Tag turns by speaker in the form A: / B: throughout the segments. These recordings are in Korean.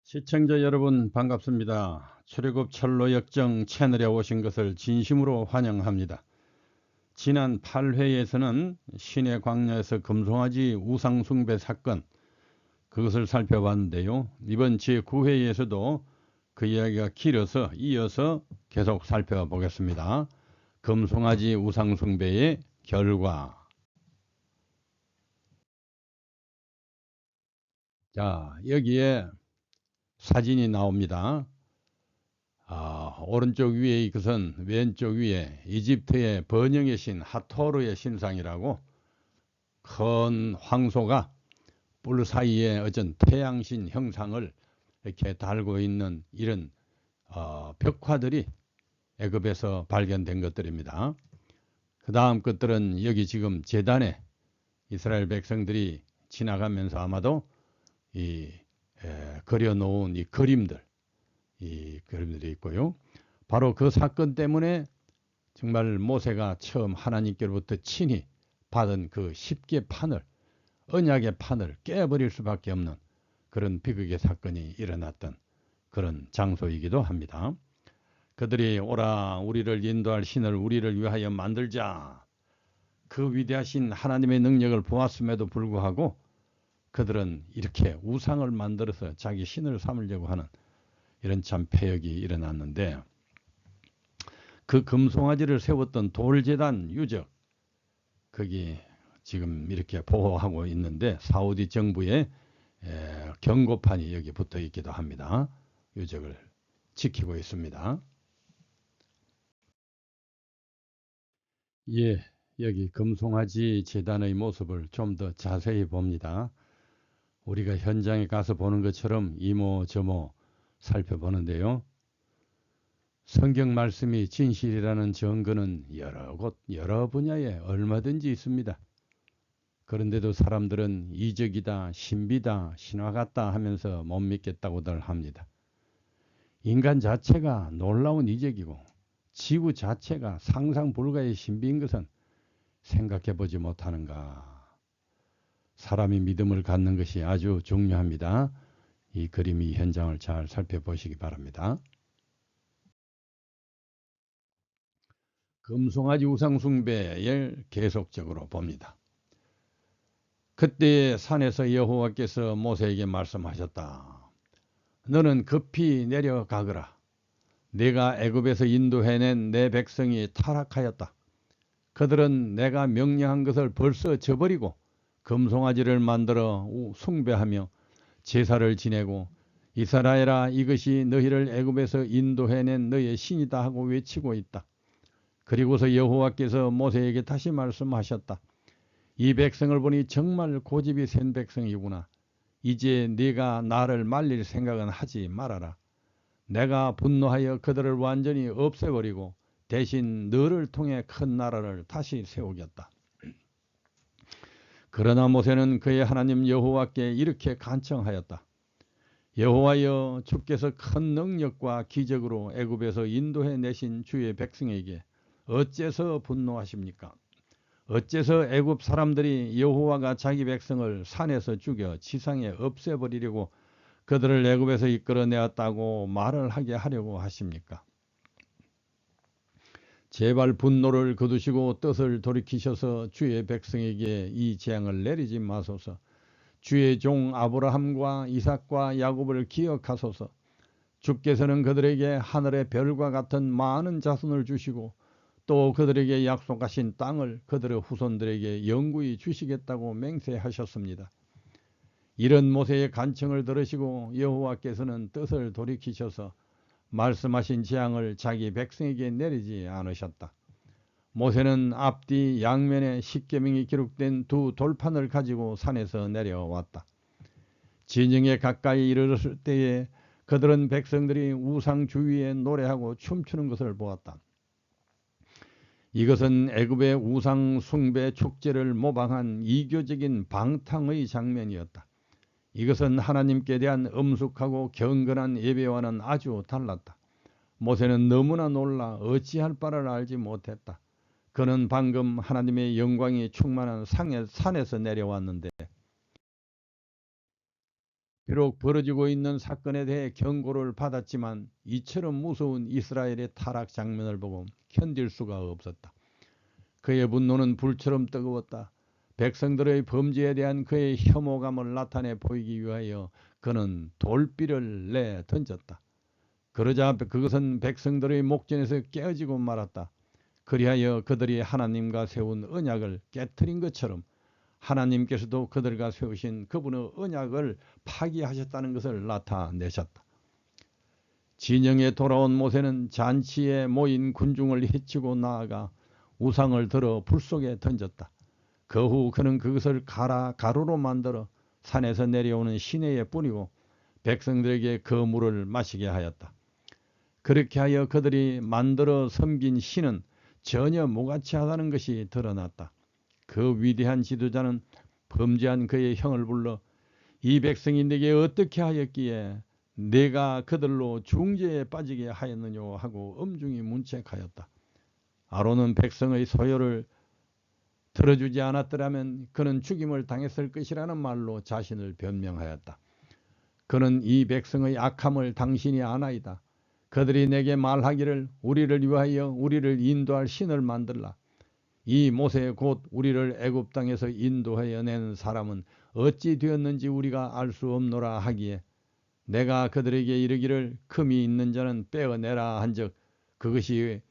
A: 시청자 여러분 반갑습니다. 출애굽 철로 역정 채널에 오신 것을 진심으로 환영합니다. 지난 8회에서는 시내 광야에서 금송아지 우상 숭배 사건 그것을 살펴봤는데요. 이번 제9회에서도 그 이야기가 길어서 이어서 계속 살펴보겠습니다. 금송아지 우상 숭배의 결과. 자, 여기에 사진이 나옵니다. 오른쪽 위에 이것은 왼쪽 위에 이집트의 번영의 신 하토르의 신상이라고 큰 황소가 뿔 사이에 어쩐 태양신 형상을 이렇게 달고 있는 이런 벽화들이 애굽에서 발견된 것들입니다. 그 다음 것들은 여기 지금 제단에 이스라엘 백성들이 지나가면서 아마도 그려놓은 이 그림들이 있고요. 바로 그 사건 때문에 정말 모세가 처음 하나님께로부터 친히 받은 그 십계 판을, 언약의 판을 깨버릴 수밖에 없는 그런 비극의 사건이 일어났던 그런 장소이기도 합니다. 그들이 오라 우리를 인도할 신을 우리를 위하여 만들자. 그 위대하신 하나님의 능력을 보았음에도 불구하고 그들은 이렇게 우상을 만들어서 자기 신을 삼으려고 하는 이런 참 폐역이 일어났는데, 그 금송아지를 세웠던 돌제단 유적, 거기 지금 이렇게 보호하고 있는데 사우디 정부의 경고판이 여기 붙어 있기도 합니다. 유적을 지키고 있습니다. 예, 여기 금송아지 제단의 모습을 좀 더 자세히 봅니다. 우리가 현장에 가서 보는 것처럼 이모저모 살펴보는데요. 성경 말씀이 진실이라는 증거는 여러 곳, 여러 분야에 얼마든지 있습니다. 그런데도 사람들은 이적이다, 신비다, 신화 같다 하면서 못 믿겠다고들 합니다. 인간 자체가 놀라운 이적이고 지구 자체가 상상 불가의 신비인 것은 생각해 보지 못하는가. 사람이 믿음을 갖는 것이 아주 중요합니다. 이 그림이 현장을 잘 살펴보시기 바랍니다. 금송아지 우상숭배를 계속적으로 봅니다. 그때 산에서 여호와께서 모세에게 말씀하셨다. 너는 급히 내려가거라. 내가 애굽에서 인도해낸 내 백성이 타락하였다. 그들은 내가 명령한 것을 벌써 저버리고 금송아지를 만들어 숭배하며 제사를 지내고 이스라엘아 이것이 너희를 애굽에서 인도해낸 너의 신이다 하고 외치고 있다. 그리고서 여호와께서 모세에게 다시 말씀하셨다. 이 백성을 보니 정말 고집이 센 백성이구나. 이제 네가 나를 말릴 생각은 하지 말아라. 내가 분노하여 그들을 완전히 없애버리고 대신 너를 통해 큰 나라를 다시 세우겠다. 그러나 모세는 그의 하나님 여호와께 이렇게 간청하였다. 여호와여, 주께서 큰 능력과 기적으로 애굽에서 인도해 내신 주의 백성에게 어째서 분노하십니까? 어째서 애굽 사람들이 여호와가 자기 백성을 산에서 죽여 지상에 없애버리려고 그들을 애굽에서 이끌어내었다고 말을 하게 하려고 하십니까? 제발 분노를 거두시고 뜻을 돌이키셔서 주의 백성에게 이 재앙을 내리지 마소서. 주의 종 아브라함과 이삭과 야곱을 기억하소서. 주께서는 그들에게 하늘의 별과 같은 많은 자손을 주시고 또 그들에게 약속하신 땅을 그들의 후손들에게 영구히 주시겠다고 맹세하셨습니다. 이런 모세의 간청을 들으시고 여호와께서는 뜻을 돌이키셔서 말씀하신 재앙을 자기 백성에게 내리지 않으셨다. 모세는 앞뒤 양면에 십계명이 기록된 두 돌판을 가지고 산에서 내려왔다. 진영에 가까이 이르렀을 때에 그들은 백성들이 우상 주위에 노래하고 춤추는 것을 보았다. 이것은 애굽의 우상 숭배 축제를 모방한 이교적인 방탕의 장면이었다. 이것은 하나님께 대한 엄숙하고 경건한 예배와는 아주 달랐다. 모세는 너무나 놀라 어찌할 바를 알지 못했다. 그는 방금 하나님의 영광이 충만한 산에서 내려왔는데 비록 벌어지고 있는 사건에 대해 경고를 받았지만 이처럼 무서운 이스라엘의 타락 장면을 보고 견딜 수가 없었다. 그의 분노는 불처럼 뜨거웠다. 백성들의 범죄에 대한 그의 혐오감을 나타내 보이기 위하여 그는 돌비를 내 던졌다. 그러자 그것은 백성들의 목전에서 깨어지고 말았다. 그리하여 그들이 하나님과 세운 언약을 깨트린 것처럼 하나님께서도 그들과 세우신 그분의 언약을 파기하셨다는 것을 나타내셨다. 진영에 돌아온 모세는 잔치에 모인 군중을 해치고 나아가 우상을 들어 불 속에 던졌다. 그 후 그는 그것을 가루로 만들어 산에서 내려오는 시내에 뿌리고 백성들에게 그 물을 마시게 하였다. 그렇게 하여 그들이 만들어 섬긴 신은 전혀 무가치하다는 것이 드러났다. 그 위대한 지도자는 범죄한 그의 형을 불러 이 백성이 내게 어떻게 하였기에 내가 그들로 중죄에 빠지게 하였느냐 하고 엄중히 문책하였다. 아론은 백성의 소요를 들어주지 않았더라면 그는 죽임을 당했을 것이라는 말로 자신을 변명하였다. 그는 이 백성의 악함을 당신이 아나이다. 그들이 내게 말하기를 우리를 위하여 우리를 인도할 신을 만들라. 이 모세 곧 우리를 애굽 땅에서 인도하여 낸 사람은 어찌 되었는지 우리가 알 수 없노라 하기에 내가 그들에게 이르기를 금이 있는 자는 빼어내라 한즉 그것이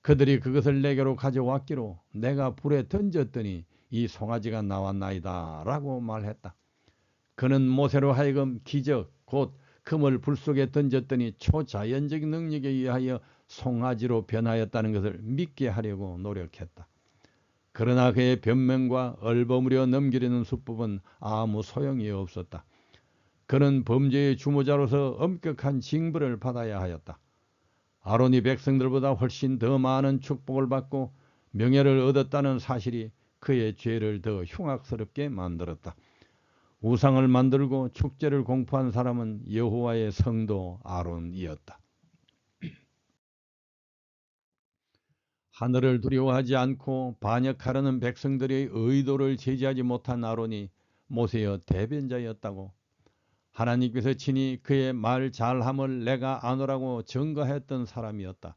A: 그들이 그것을 내게로 가져왔기로 내가 불에 던졌더니 이 송아지가 나왔나이다 라고 말했다. 그는 모세로 하여금 기적 곧 금을 불 속에 던졌더니 초자연적 능력에 의하여 송아지로 변하였다는 것을 믿게 하려고 노력했다. 그러나 그의 변명과 얼버무려 넘기려는 수법은 아무 소용이 없었다. 그는 범죄의 주모자로서 엄격한 징벌을 받아야 하였다. 아론이 백성들보다 훨씬 더 많은 축복을 받고 명예를 얻었다는 사실이 그의 죄를 더 흉악스럽게 만들었다. 우상을 만들고 축제를 공포한 사람은 여호와의 성도 아론이었다. 하늘을 두려워하지 않고 반역하려는 백성들의 의도를 제지하지 못한 아론이 모세의 대변자였다고 하나님께서 친히 그의 말 잘함을 내가 아노라고 증거했던 사람이었다.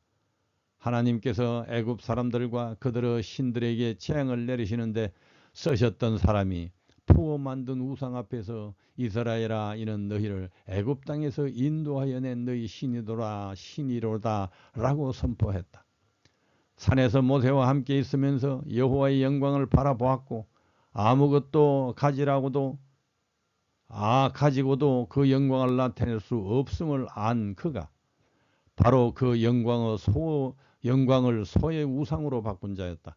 A: 하나님께서 애굽 사람들과 그들의 신들에게 재앙을 내리시는데 쓰셨던 사람이 부어 만든 우상 앞에서 이스라엘아 이는 너희를 애굽 땅에서 인도하여 낸 너희 신이로다 라고 선포했다. 산에서 모세와 함께 있으면서 여호와의 영광을 바라보았고 아무것도 가지고도 그 영광을 나타낼 수 없음을 안 그가 바로 그 영광을 소의 우상으로 바꾼 자였다.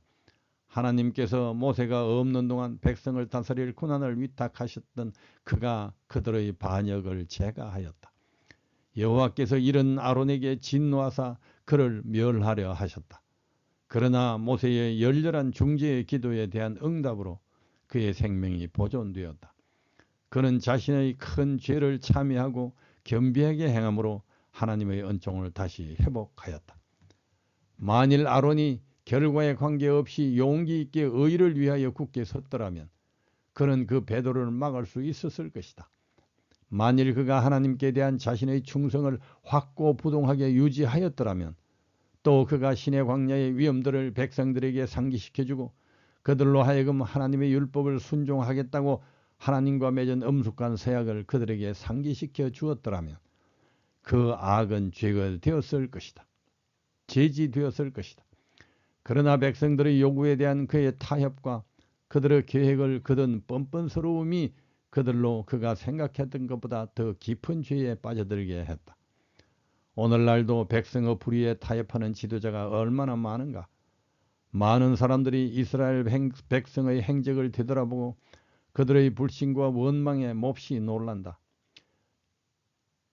A: 하나님께서 모세가 없는 동안 백성을 다스릴 고난을 위탁하셨던 그가 그들의 반역을 제거하였다. 여호와께서 이런 아론에게 진노하사 그를 멸하려 하셨다. 그러나 모세의 열렬한 중재의 기도에 대한 응답으로 그의 생명이 보존되었다. 그는 자신의 큰 죄를 참회하고 겸비하게 행함으로 하나님의恩寵을 다시 회복하였다. 만일 아론이 결과에 관계없이 용기 있게 의를 위하여 굳게 섰더라면 그는 그 배도를 막을 수 있었을 것이다. 만일 그가 하나님께 대한 자신의 충성을 확고부동하게 유지하였더라면 또 그가 신의 광야의 위험들을 백성들에게 상기시켜주고 그들로 하여금 하나님의 율법을 순종하겠다고 하나님과 맺은 엄숙한 서약을 그들에게 상기시켜 주었더라면 그 악은 죄가 되었을 것이다. 제지되었을 것이다. 그러나 백성들의 요구에 대한 그의 타협과 그들의 계획을 거둔 뻔뻔스러움이 그들로 그가 생각했던 것보다 더 깊은 죄에 빠져들게 했다. 오늘날도 백성의 불의에 타협하는 지도자가 얼마나 많은가. 많은 사람들이 이스라엘 백성의 행적을 되돌아보고 그들의 불신과 원망에 몹시 놀란다.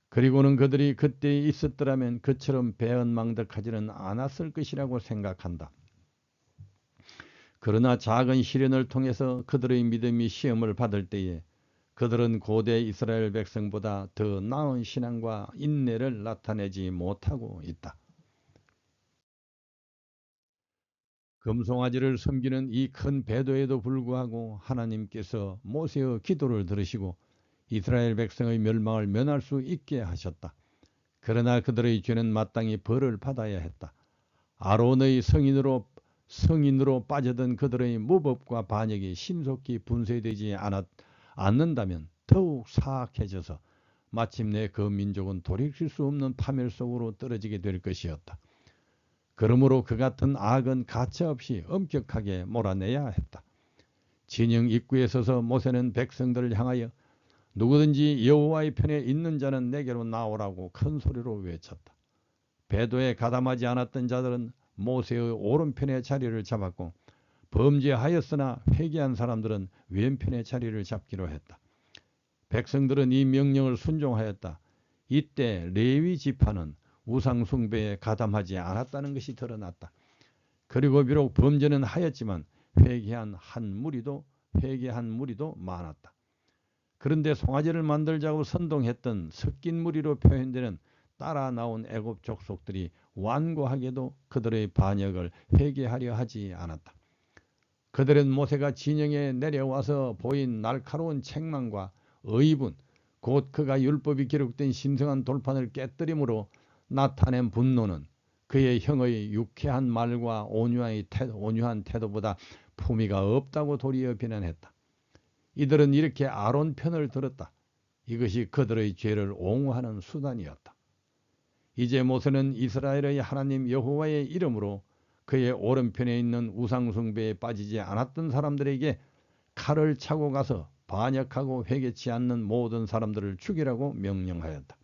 A: 그리고는 그들이 그때 있었더라면 그처럼 배은망덕하지는 않았을 것이라고 생각한다. 그러나 작은 시련을 통해서 그들의 믿음이 시험을 받을 때에 그들은 고대 이스라엘 백성보다 더 나은 신앙과 인내를 나타내지 못하고 있다. 금송아지를 섬기는 이 큰 배도에도 불구하고 하나님께서 모세의 기도를 들으시고 이스라엘 백성의 멸망을 면할 수 있게 하셨다. 그러나 그들의 죄는 마땅히 벌을 받아야 했다. 아론의 성인으로 빠져든 그들의 무법과 반역이 신속히 분쇄되지 않는다면 더욱 사악해져서 마침내 그 민족은 돌이킬 수 없는 파멸 속으로 떨어지게 될 것이었다. 그러므로 그 같은 악은 가차없이 엄격하게 몰아내야 했다. 진영 입구에 서서 모세는 백성들을 향하여 누구든지 여호와의 편에 있는 자는 내게로 나오라고 큰 소리로 외쳤다. 배도에 가담하지 않았던 자들은 모세의 오른편의 자리를 잡았고 범죄하였으나 회개한 사람들은 왼편의 자리를 잡기로 했다. 백성들은 이 명령을 순종하였다. 이때 레위 지파는 우상 숭배에 가담하지 않았다는 것이 드러났다. 그리고 비록 범죄는 하였지만 회개한 무리도 많았다. 그런데 송아지를 만들자고 선동했던 섞인 무리로 표현되는 따라 나온 애굽 족속들이 완고하게도 그들의 반역을 회개하려 하지 않았다. 그들은 모세가 진영에 내려와서 보인 날카로운 책망과 의분, 곧 그가 율법이 기록된 신성한 돌판을 깨뜨림으로 나타낸 분노는 그의 형의 유쾌한 말과 온유한 태도보다 품위가 없다고 도리어 비난했다. 이들은 이렇게 아론 편을 들었다. 이것이 그들의 죄를 옹호하는 수단이었다. 이제 모세는 이스라엘의 하나님 여호와의 이름으로 그의 오른편에 있는 우상숭배에 빠지지 않았던 사람들에게 칼을 차고 가서 반역하고 회개치 않는 모든 사람들을 죽이라고 명령하였다.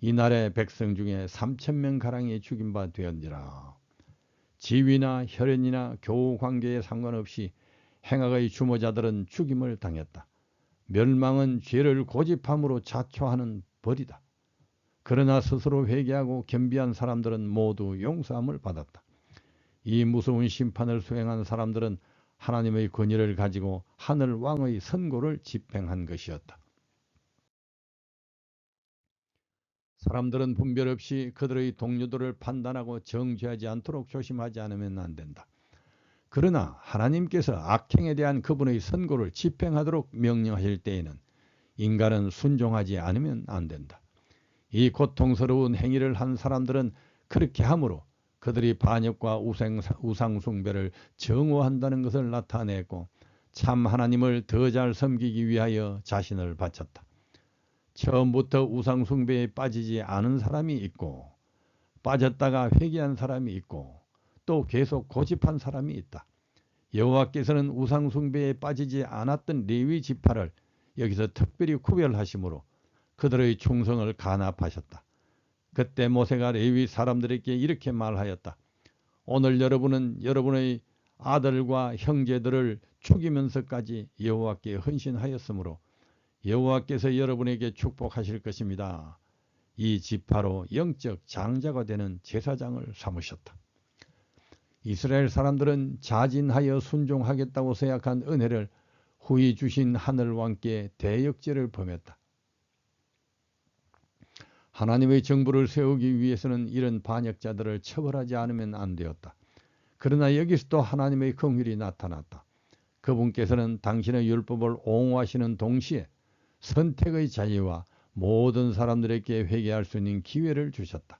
A: 이날의 백성 중에 3,000명가량이 죽인 바 되었니라. 지위나 혈연이나 교우 관계에 상관없이 행악의 주모자들은 죽임을 당했다. 멸망은 죄를 고집함으로 자초하는 벌이다. 그러나 스스로 회개하고 겸비한 사람들은 모두 용서함을 받았다. 이 무서운 심판을 수행한 사람들은 하나님의 권위를 가지고 하늘 왕의 선고를 집행한 것이었다. 사람들은 분별 없이 그들의 동료들을 판단하고 정죄하지 않도록 조심하지 않으면 안 된다. 그러나 하나님께서 악행에 대한 그분의 선고를 집행하도록 명령하실 때에는 인간은 순종하지 않으면 안 된다. 이 고통스러운 행위를 한 사람들은 그렇게 함으로 그들이 반역과 우상숭배를 정오한다는 것을 나타냈고 참 하나님을 더 잘 섬기기 위하여 자신을 바쳤다. 처음부터 우상숭배에 빠지지 않은 사람이 있고 빠졌다가 회개한 사람이 있고 또 계속 고집한 사람이 있다. 여호와께서는 우상숭배에 빠지지 않았던 레위 지파를 여기서 특별히 구별하심으로 그들의 충성을 간합하셨다. 그때 모세가 레위 사람들에게 이렇게 말하였다. 오늘 여러분은 여러분의 아들과 형제들을 죽이면서까지 여호와께 헌신하였으므로 여호와께서 여러분에게 축복하실 것입니다. 이 지파로 영적 장자가 되는 제사장을 삼으셨다. 이스라엘 사람들은 자진하여 순종하겠다고 생각한 은혜를 후히 주신 하늘왕께 대역죄를 범했다. 하나님의 정부를 세우기 위해서는 이런 반역자들을 처벌하지 않으면 안 되었다. 그러나 여기서도 하나님의 긍휼이 나타났다. 그분께서는 당신의 율법을 옹호하시는 동시에 선택의 자유와 모든 사람들에게 회개할 수 있는 기회를 주셨다.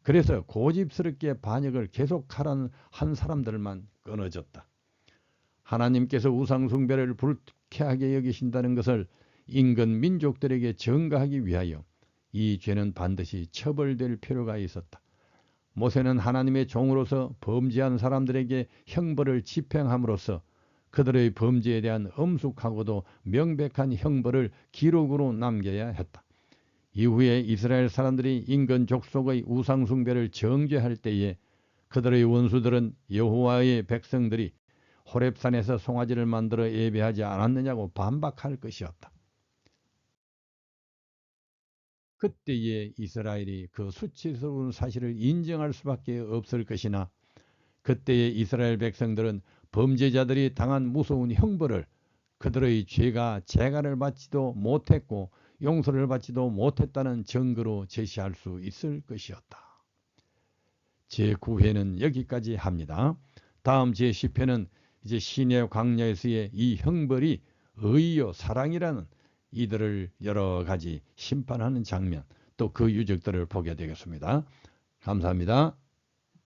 A: 그래서 고집스럽게 반역을 계속하라는 한 사람들만 끊어졌다. 하나님께서 우상숭배를 불쾌하게 여기신다는 것을 인근 민족들에게 전가하기 위하여 이 죄는 반드시 처벌될 필요가 있었다. 모세는 하나님의 종으로서 범죄한 사람들에게 형벌을 집행함으로써 그들의 범죄에 대한 엄숙하고도 명백한 형벌을 기록으로 남겨야 했다. 이후에 이스라엘 사람들이 인근 족속의 우상숭배를 정죄할 때에 그들의 원수들은 여호와의 백성들이 호렙산에서 송아지를 만들어 예배하지 않았느냐고 반박할 것이었다. 그때에 이스라엘이 그 수치스러운 사실을 인정할 수밖에 없을 것이나 그때의 이스라엘 백성들은 범죄자들이 당한 무서운 형벌을 그들의 죄가 재간을 받지도 못했고 용서를 받지도 못했다는 증거로 제시할 수 있을 것이었다. 제9회는 여기까지 합니다. 다음 제10회는 이제 시내 광야에서의 이 형벌이 의요 사랑이라는 이들을 여러 가지 심판하는 장면, 또 그 유적들을 보게 되겠습니다. 감사합니다.